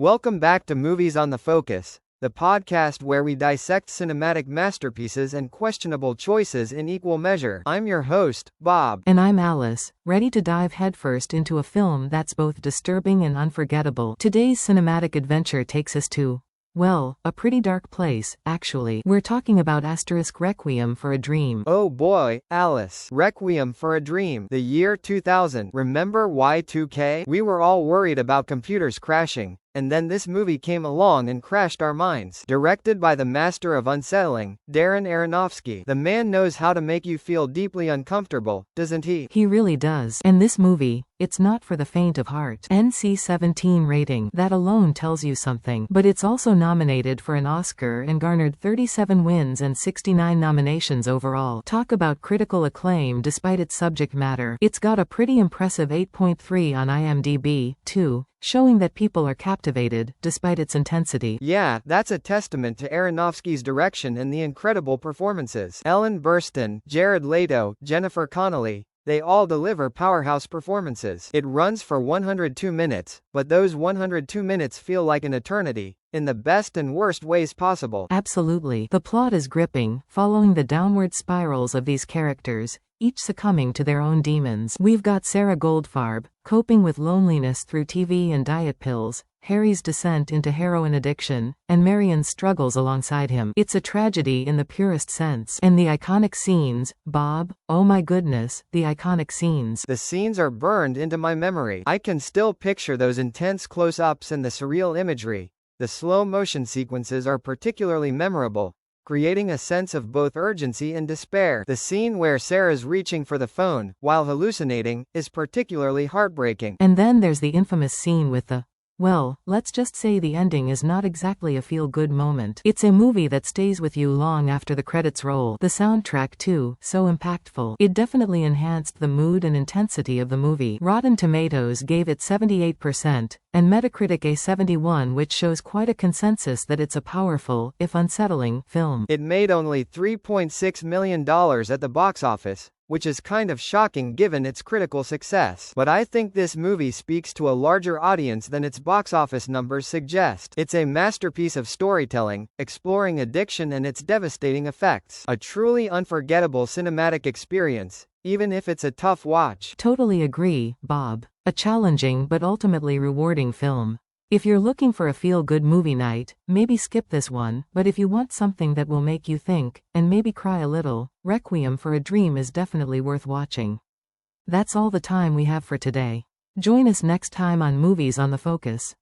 Welcome back to Movies on the Focus, the podcast where we dissect cinematic masterpieces and questionable choices in equal measure. I'm your host, Bob. And I'm Alice, ready to dive headfirst into a film that's both disturbing and unforgettable. Today's cinematic adventure takes us to, well, a pretty dark place, actually. We're talking about Requiem for a Dream. Oh boy, Alice. Requiem for a Dream. The year 2000. Remember Y2K? We were all worried about computers crashing. And then this movie came along and crashed our minds. Directed by the master of unsettling, Darren Aronofsky. The man knows how to make you feel deeply uncomfortable, doesn't he? He really does. And this movie, it's not for the faint of heart. NC-17 rating. That alone tells you something. But it's also nominated for an Oscar and garnered 37 wins and 69 nominations overall. Talk about critical acclaim despite its subject matter. It's got a pretty impressive 8.3 on IMDb, too, showing that people are captivated, despite its intensity. Yeah, that's a testament to Aronofsky's direction and the incredible performances. Ellen Burstyn, Jared Leto, Jennifer Connelly, they all deliver powerhouse performances. It runs for 102 minutes, but those 102 minutes feel like an eternity, in the best and worst ways possible. Absolutely. The plot is gripping, following the downward spirals of these characters, each succumbing to their own demons. We've got Sara Goldfarb, coping with loneliness through TV and diet pills, Harry's descent into heroin addiction, and Marion's struggles alongside him. It's a tragedy in the purest sense. And the iconic scenes, Bob, oh my goodness, the iconic scenes. The scenes are burned into my memory. I can still picture those intense close-ups and the surreal imagery. The slow-motion sequences are particularly memorable, creating a sense of both urgency and despair. The scene where Sarah's reaching for the phone, while hallucinating, is particularly heartbreaking. And then there's the infamous scene with the, well, let's just say the ending is not exactly a feel-good moment. It's a movie that stays with you long after the credits roll. The soundtrack too, so impactful. It definitely enhanced the mood and intensity of the movie. Rotten Tomatoes gave it 78%, and Metacritic a 71, which shows quite a consensus that it's a powerful, if unsettling, film. It made only $3.6 million at the box office, which is kind of shocking given its critical success. But I think this movie speaks to a larger audience than its box office numbers suggest. It's a masterpiece of storytelling, exploring addiction and its devastating effects. A truly unforgettable cinematic experience, even if it's a tough watch. Totally agree, Bob. A challenging but ultimately rewarding film. If you're looking for a feel-good movie night, maybe skip this one, but if you want something that will make you think, and maybe cry a little, Requiem for a Dream is definitely worth watching. That's all the time we have for today. Join us next time on Movies on the Focus.